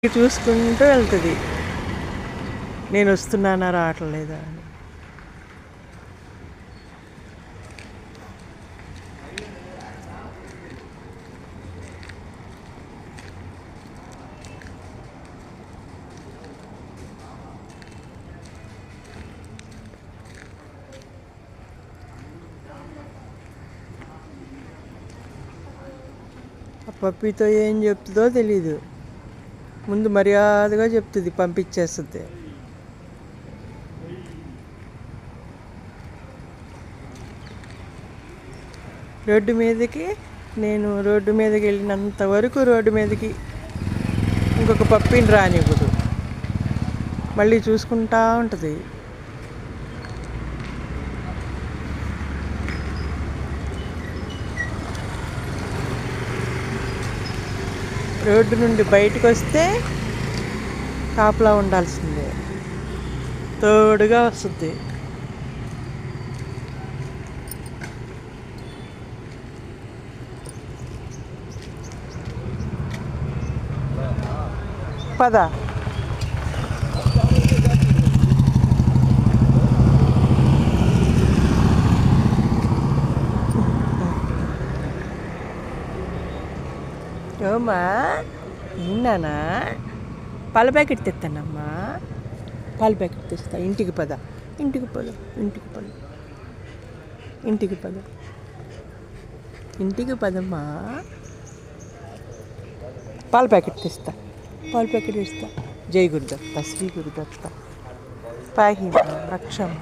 చూసుకుంటూ వెళ్తుంది, నేను వస్తున్నానా రావట్లేదా అని. ఆ పప్పితో ఏం చెప్తుందో తెలీదు, ముందు మర్యాదగా చెప్తుంది, పంపించేస్తుంది. రోడ్డు మీదకి రోడ్డు మీదకి వెళ్ళినంత వరకు రోడ్డు మీదకి ఇంకొక పప్పిని రానివ్వదు, మళ్ళీ చూసుకుంటా ఉంటుంది. రోడ్డు నుండి బయటకు వస్తే కాపలా ఉండాల్సిందే, తోడుగా వస్తుంది. పద ఏమా, విన్నానా? పాల ప్యాకెట్ తెస్తానమ్మా, పాల ప్యాకెట్ తెస్తా. ఇంటికి పద, ఇంటికి పద, ఇంటికి పద, ఇంటికి పద, ఇంటికి పదమ్మా. పాల ప్యాకెట్ తెస్తా, పాల ప్యాకెట్ ఇస్తా. జై గురుదత్త, శ్రీ గురుదత్త, పాహి రక్షం.